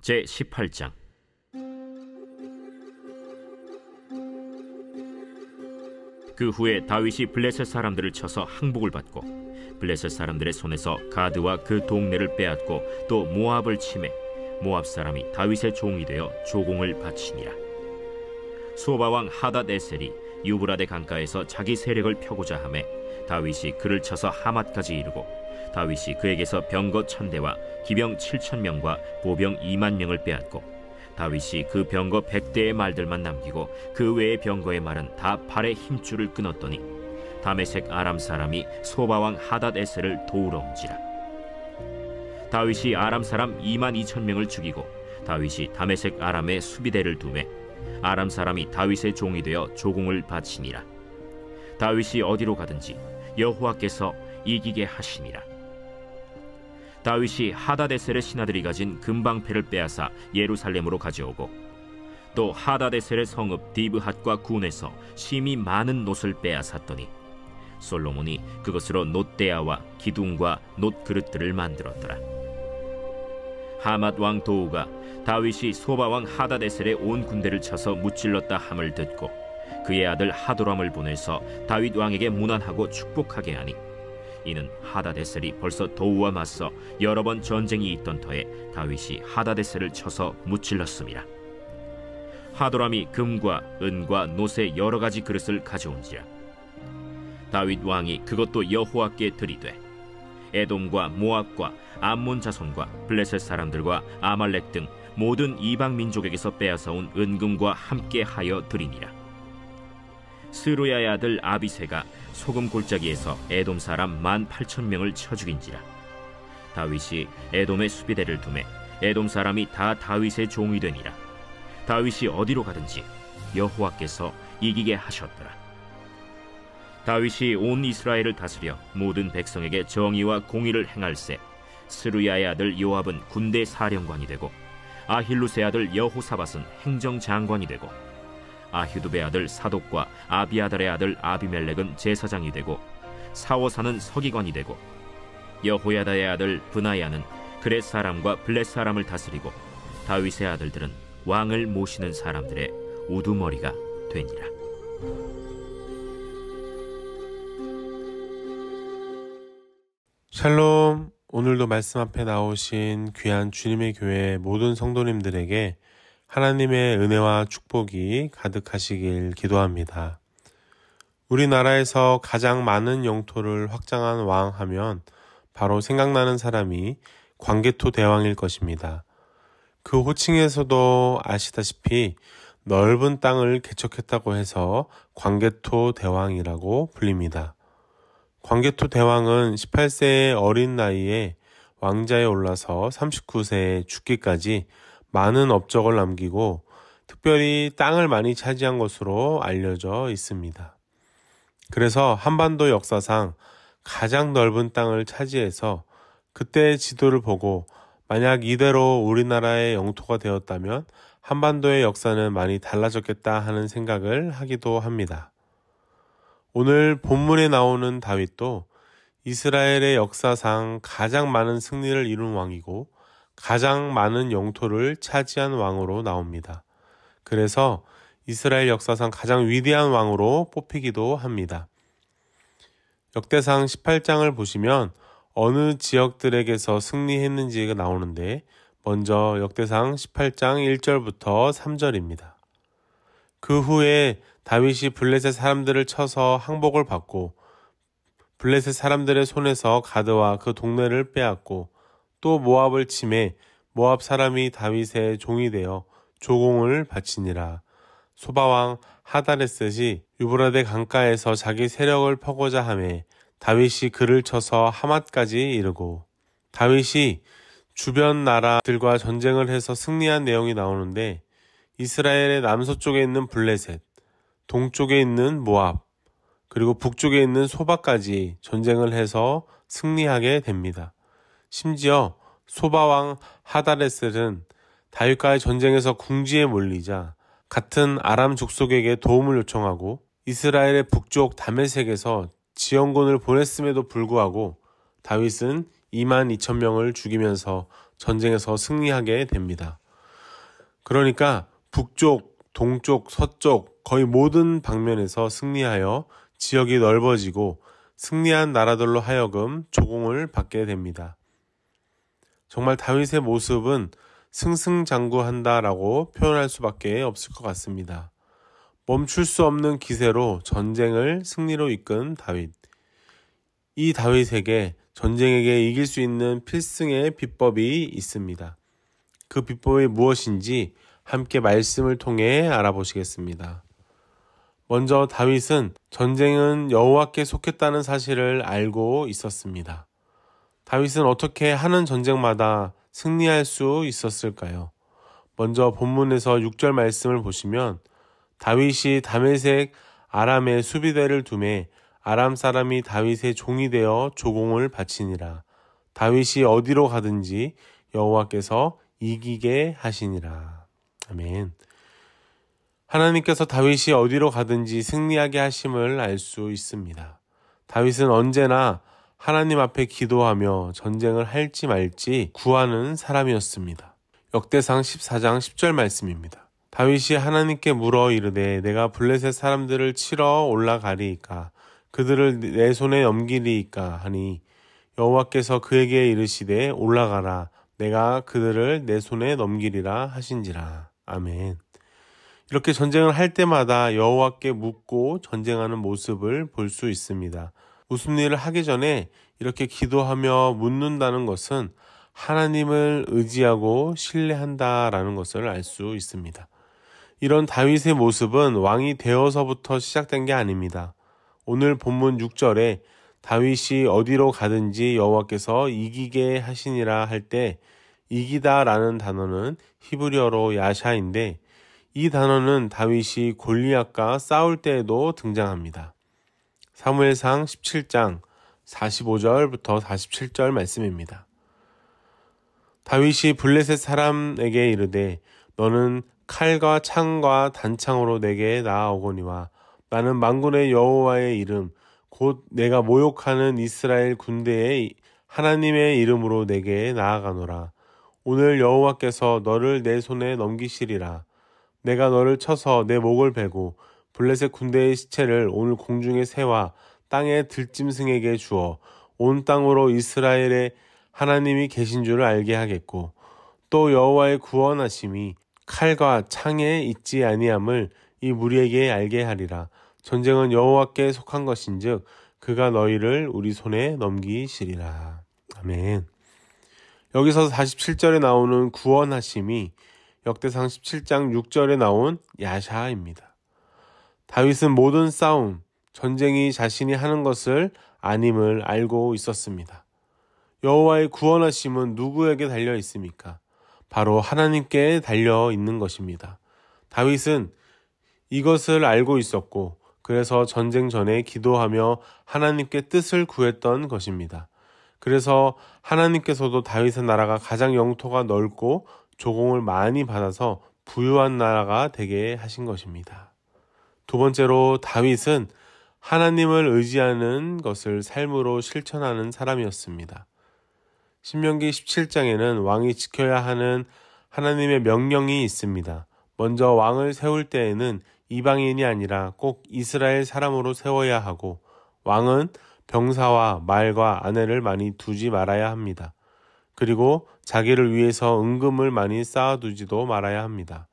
제18장. 그 후에 다윗이 블레셋 사람들을 쳐서 항복을 받고 블레셋 사람들의 손에서 가드와 그 동네를 빼앗고 또 모압을 치매 모압 사람이 다윗의 종이 되어 조공을 바치니라. 소바왕 하닷에셀이 유브라데 강가에서 자기 세력을 펴고자 하매 다윗이 그를 쳐서 하맛까지 이르고 다윗이 그에게서 병거 1000대와 기병 7000명과 보병 20000명을 빼앗고 다윗이 그 병거 100대의 말들만 남기고 그 외의 병거의 말은 다 팔의 힘줄을 끊었더니 다메섹 아람 사람이 소바왕 하닷에셀을 도우러 온지라. 다윗이 아람 사람 22000명을 죽이고 다윗이 다메섹 아람의 수비대를 두매 아람 사람이 다윗의 종이 되어 조공을 바치니라. 다윗이 어디로 가든지 여호와께서 이기게 하시니라. 다윗이 하닷에셀의 신하들이 가진 금방패를 빼앗아 예루살렘으로 가져오고 또 하닷에셀의 성읍 디브핫과 군에서 심히 많은 놋을 빼앗았더니 솔로몬이 그것으로 놋대야와 기둥과 놋그릇들을 만들었더라. 하맛 왕 도우가 다윗이 소바 왕 하닷에셀의 온 군대를 쳐서 무찔렀다 함을 듣고 그의 아들 하도람을 보내서 다윗 왕에게 문안하고 축복하게 하니 이는 하닷에셀이 벌써 도우와 맞서 여러 번 전쟁이 있던 터에 다윗이 하닷에셀을 쳐서 무찔렀음이라. 하도람이 금과 은과 놋의 여러 가지 그릇을 가져온지라. 다윗 왕이 그것도 여호와께 드리되 에돔과 모압과 암몬 자손과 블레셋 사람들과 아말렉 등 모든 이방 민족에게서 빼앗아온 은금과 함께 하여 드리니라. 스루야의 아들 아비새가 소금 골짜기에서 에돔 사람 18,000명을 쳐 죽인지라. 다윗이 에돔의 수비대를 두매 에돔 사람이 다 다윗의 종이 되니라. 다윗이 어디로 가든지 여호와께서 이기게 하셨더라. 다윗이 온 이스라엘을 다스려 모든 백성에게 정의와 공의를 행할세 스루야의 아들 요압은 군대 사령관이 되고 아힐루스의 아들 여호사밧은 행정장관이 되고 아휴두베의 아들 사독과 아비아달의 아들 아비멜렉은 제사장이 되고 사오사는 서기관이 되고 여호야다의 아들 브나야는 그렛 사람과 블렛 사람을 다스리고 다윗의 아들들은 왕을 모시는 사람들의 우두머리가 되니라. 샬롬. 오늘도 말씀 앞에 나오신 귀한 주님의 교회 모든 성도님들에게 하나님의 은혜와 축복이 가득하시길 기도합니다. 우리나라에서 가장 많은 영토를 확장한 왕 하면 바로 생각나는 사람이 광개토 대왕일 것입니다. 그 호칭에서도 아시다시피 넓은 땅을 개척했다고 해서 광개토 대왕이라고 불립니다. 광개토 대왕은 18세의 어린 나이에 왕자에 올라서 39세에 죽기까지 많은 업적을 남기고 특별히 땅을 많이 차지한 것으로 알려져 있습니다. 그래서 한반도 역사상 가장 넓은 땅을 차지해서 그때의 지도를 보고 만약 이대로 우리나라의 영토가 되었다면 한반도의 역사는 많이 달라졌겠다 하는 생각을 하기도 합니다. 오늘 본문에 나오는 다윗도 이스라엘의 역사상 가장 많은 승리를 이룬 왕이고 가장 많은 영토를 차지한 왕으로 나옵니다. 그래서 이스라엘 역사상 가장 위대한 왕으로 뽑히기도 합니다. 역대상 18장을 보시면 어느 지역들에게서 승리했는지가 나오는데 먼저 역대상 18장 1절부터 3절입니다. 그 후에 다윗이 블레셋 사람들을 쳐서 항복을 받고 블레셋 사람들의 손에서 가드와 그 동네를 빼앗고 또 모압을 치매 모압 사람이 다윗의 종이 되어 조공을 바치니라. 소바왕 하닷에셋이 유브라데 강가에서 자기 세력을 펴고자 하매 다윗이 그를 쳐서 하맛까지 이르고 다윗이 주변 나라들과 전쟁을 해서 승리한 내용이 나오는데 이스라엘의 남서쪽에 있는 블레셋, 동쪽에 있는 모압, 그리고 북쪽에 있는 소바까지 전쟁을 해서 승리하게 됩니다. 심지어 소바왕 하닷에셀은 다윗과의 전쟁에서 궁지에 몰리자 같은 아람 족속에게 도움을 요청하고 이스라엘의 북쪽 다메섹에서 지원군을 보냈음에도 불구하고 다윗은 22,000명을 죽이면서 전쟁에서 승리하게 됩니다. 그러니까 북쪽, 동쪽, 서쪽 거의 모든 방면에서 승리하여 지역이 넓어지고 승리한 나라들로 하여금 조공을 받게 됩니다. 정말 다윗의 모습은 승승장구한다라고 표현할 수밖에 없을 것 같습니다. 멈출 수 없는 기세로 전쟁을 승리로 이끈 다윗. 이 다윗에게 전쟁에게 이길 수 있는 필승의 비법이 있습니다. 그 비법이 무엇인지 함께 말씀을 통해 알아보시겠습니다. 먼저 다윗은 전쟁은 여호와께 속했다는 사실을 알고 있었습니다. 다윗은 어떻게 하는 전쟁마다 승리할 수 있었을까요? 먼저 본문에서 6절 말씀을 보시면 다윗이 다메섹 아람의 수비대를 두매 아람 사람이 다윗의 종이 되어 조공을 바치니라. 다윗이 어디로 가든지 여호와께서 이기게 하시니라. 아멘. 하나님께서 다윗이 어디로 가든지 승리하게 하심을 알 수 있습니다. 다윗은 언제나 하나님 앞에 기도하며 전쟁을 할지 말지 구하는 사람이었습니다. 역대상 14장 10절 말씀입니다. 다윗이 하나님께 물어 이르되 내가 블레셋 사람들을 치러 올라가리이까 그들을 내 손에 넘기리이까 하니 여호와께서 그에게 이르시되 올라가라 내가 그들을 내 손에 넘기리라 하신지라. 아멘. 이렇게 전쟁을 할 때마다 여호와께 묻고 전쟁하는 모습을 볼 수 있습니다. 무슨 일을 하기 전에 이렇게 기도하며 묻는다는 것은 하나님을 의지하고 신뢰한다라는 것을 알 수 있습니다. 이런 다윗의 모습은 왕이 되어서부터 시작된 게 아닙니다. 오늘 본문 6절에 다윗이 어디로 가든지 여호와께서 이기게 하시니라 할 때 이기다라는 단어는 히브리어로 야샤인데 이 단어는 다윗이 골리앗과 싸울 때에도 등장합니다. 사무엘상 17장 45절부터 47절 말씀입니다. 다윗이 블레셋 사람에게 이르되 너는 칼과 창과 단창으로 내게 나아오거니와 나는 만군의 여호와의 이름 곧 내가 모욕하는 이스라엘 군대의 하나님의 이름으로 내게 나아가노라. 오늘 여호와께서 너를 내 손에 넘기시리라. 내가 너를 쳐서 내 목을 베고 블레셋 군대의 시체를 오늘 공중의 새와 땅의 들짐승에게 주어 온 땅으로 이스라엘의 하나님이 계신 줄을 알게 하겠고 또 여호와의 구원하심이 칼과 창에 있지 아니함을 이 무리에게 알게 하리라. 전쟁은 여호와께 속한 것인즉 그가 너희를 우리 손에 넘기시리라. 아멘. 여기서 47절에 나오는 구원하심이 역대상 17장 6절에 나온 야샤입니다. 다윗은 모든 싸움, 전쟁이 자신이 하는 것을 아님을 알고 있었습니다. 여호와의 구원하심은 누구에게 달려 있습니까? 바로 하나님께 달려 있는 것입니다. 다윗은 이것을 알고 있었고 그래서 전쟁 전에 기도하며 하나님께 뜻을 구했던 것입니다. 그래서 하나님께서도 다윗의 나라가 가장 영토가 넓고 조공을 많이 받아서 부유한 나라가 되게 하신 것입니다. 두 번째로 다윗은 하나님을 의지하는 것을 삶으로 실천하는 사람이었습니다. 신명기 17장에는 왕이 지켜야 하는 하나님의 명령이 있습니다. 먼저 왕을 세울 때에는 이방인이 아니라 꼭 이스라엘 사람으로 세워야 하고 왕은 병사와 말과 아내를 많이 두지 말아야 합니다. 그리고 자기를 위해서 은금을 많이 쌓아두지도 말아야 합니다.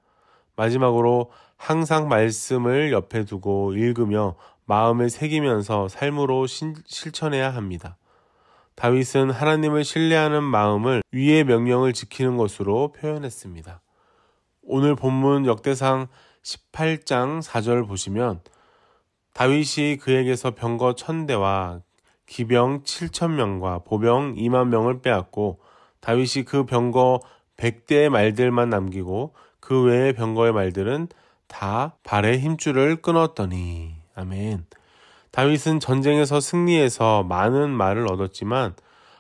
마지막으로 항상 말씀을 옆에 두고 읽으며 마음에 새기면서 삶으로 실천해야 합니다. 다윗은 하나님을 신뢰하는 마음을 위의 명령을 지키는 것으로 표현했습니다. 오늘 본문 역대상 18장 4절 보시면 다윗이 그에게서 병거 1000대와 기병 7000명과 보병 2만 명을 빼앗고 다윗이 그 병거 100대의 말들만 남기고 그 외의 병거의 말들은 다 발의 힘줄을 끊었더니. 아멘. 다윗은 전쟁에서 승리해서 많은 말을 얻었지만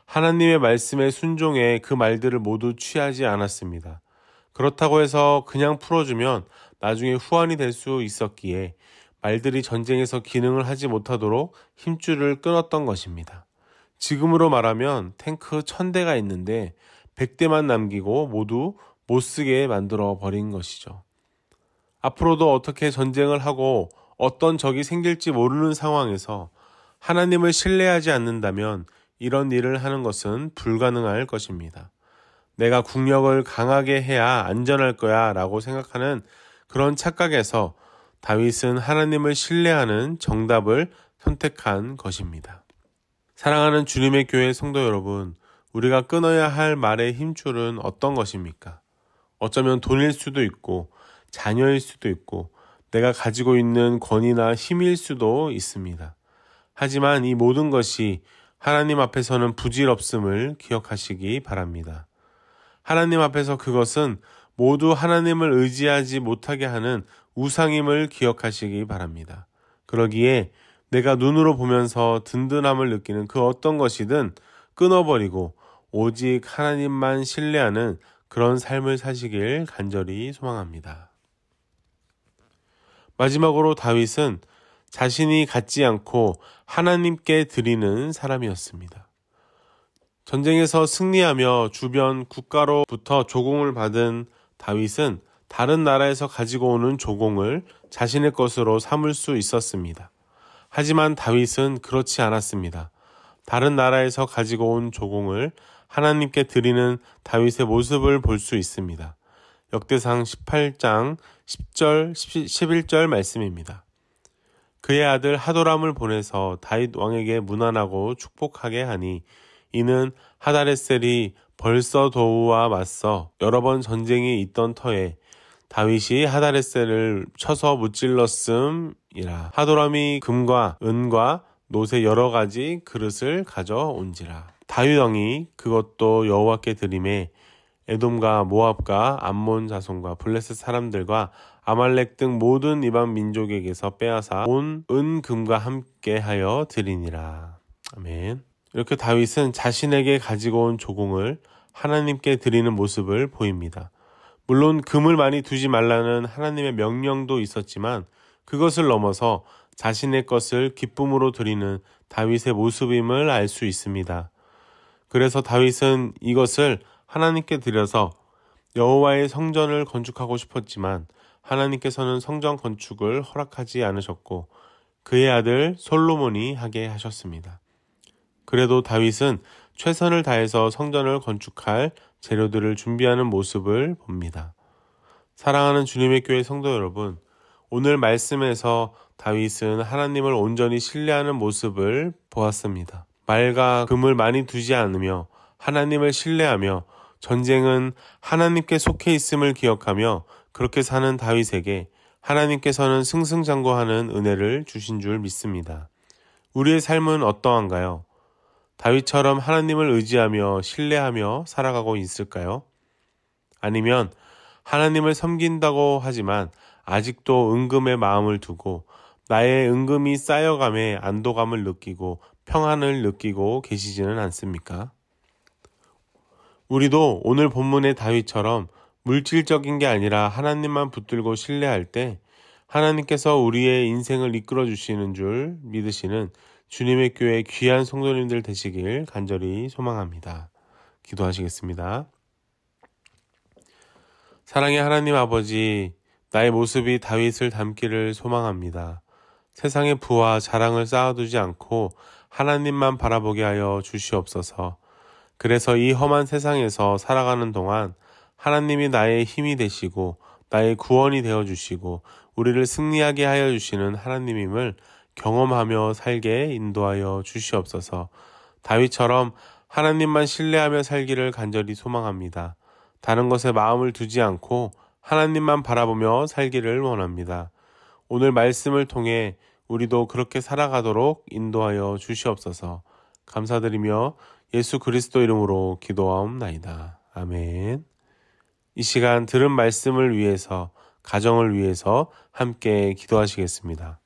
하나님의 말씀에 순종해 그 말들을 모두 취하지 않았습니다. 그렇다고 해서 그냥 풀어주면 나중에 후환이 될 수 있었기에 말들이 전쟁에서 기능을 하지 못하도록 힘줄을 끊었던 것입니다. 지금으로 말하면 탱크 1000대가 있는데 100대만 남기고 모두 못쓰게 만들어 버린 것이죠. 앞으로도 어떻게 전쟁을 하고 어떤 적이 생길지 모르는 상황에서 하나님을 신뢰하지 않는다면 이런 일을 하는 것은 불가능할 것입니다. 내가 국력을 강하게 해야 안전할 거야 라고 생각하는 그런 착각에서 다윗은 하나님을 신뢰하는 정답을 선택한 것입니다. 사랑하는 주님의 교회 성도 여러분, 우리가 끊어야 할 말의 힘줄은 어떤 것입니까? 어쩌면 돈일 수도 있고 자녀일 수도 있고 내가 가지고 있는 권위나 힘일 수도 있습니다. 하지만 이 모든 것이 하나님 앞에서는 부질없음을 기억하시기 바랍니다. 하나님 앞에서 그것은 모두 하나님을 의지하지 못하게 하는 우상임을 기억하시기 바랍니다. 그러기에 내가 눈으로 보면서 든든함을 느끼는 그 어떤 것이든 끊어버리고 오직 하나님만 신뢰하는 그런 삶을 사시길 간절히 소망합니다. 마지막으로 다윗은 자신이 갖지 않고 하나님께 드리는 사람이었습니다. 전쟁에서 승리하며 주변 국가로부터 조공을 받은 다윗은 다른 나라에서 가지고 오는 조공을 자신의 것으로 삼을 수 있었습니다. 하지만 다윗은 그렇지 않았습니다. 다른 나라에서 가지고 온 조공을 하나님께 드리는 다윗의 모습을 볼 수 있습니다. 역대상 18장 10절, 11절 말씀입니다. 그의 아들 하도람을 보내서 다윗 왕에게 문안하고 축복하게 하니 이는 하다레셀이 벌써 도우와 맞서 여러 번 전쟁이 있던 터에 다윗이 하다레셀을 쳐서 무찔렀음이라. 하도람이 금과 은과 놋의 여러 가지 그릇을 가져온지라. 다윗 왕이 그것도 여호와께 드리매 에돔과 모압과 암몬 자손과 블레셋 사람들과 아말렉 등 모든 이방 민족에게서 빼앗아 온 은금과 함께 하여 드리니라. 아멘. 이렇게 다윗은 자신에게 가지고 온 조공을 하나님께 드리는 모습을 보입니다. 물론 금을 많이 두지 말라는 하나님의 명령도 있었지만 그것을 넘어서 자신의 것을 기쁨으로 드리는 다윗의 모습임을 알 수 있습니다. 그래서 다윗은 이것을 하나님께 드려서 여호와의 성전을 건축하고 싶었지만 하나님께서는 성전 건축을 허락하지 않으셨고 그의 아들 솔로몬이 하게 하셨습니다. 그래도 다윗은 최선을 다해서 성전을 건축할 재료들을 준비하는 모습을 봅니다. 사랑하는 주님의 교회 성도 여러분, 오늘 말씀에서 다윗은 하나님을 온전히 신뢰하는 모습을 보았습니다. 말과 금을 많이 두지 않으며 하나님을 신뢰하며 전쟁은 하나님께 속해 있음을 기억하며 그렇게 사는 다윗에게 하나님께서는 승승장구하는 은혜를 주신 줄 믿습니다. 우리의 삶은 어떠한가요? 다윗처럼 하나님을 의지하며 신뢰하며 살아가고 있을까요? 아니면 하나님을 섬긴다고 하지만 아직도 은금에 마음을 두고 나의 은금이 쌓여감에 안도감을 느끼고 평안을 느끼고 계시지는 않습니까? 우리도 오늘 본문의 다윗처럼 물질적인 게 아니라 하나님만 붙들고 신뢰할 때 하나님께서 우리의 인생을 이끌어 주시는 줄 믿으시는 주님의 교회 귀한 성도님들 되시길 간절히 소망합니다. 기도하시겠습니다. 사랑의 하나님 아버지, 나의 모습이 다윗을 닮기를 소망합니다. 세상의 부와 자랑을 쌓아두지 않고 하나님만 바라보게 하여 주시옵소서. 그래서 이 험한 세상에서 살아가는 동안 하나님이 나의 힘이 되시고 나의 구원이 되어주시고 우리를 승리하게 하여 주시는 하나님임을 경험하며 살게 인도하여 주시옵소서. 다윗처럼 하나님만 신뢰하며 살기를 간절히 소망합니다. 다른 것에 마음을 두지 않고 하나님만 바라보며 살기를 원합니다. 오늘 말씀을 통해 우리도 그렇게 살아가도록 인도하여 주시옵소서. 감사드리며 예수 그리스도 이름으로 기도하옵나이다. 아멘. 이 시간 들은 말씀을 위해서, 가정을 위해서 함께 기도하시겠습니다.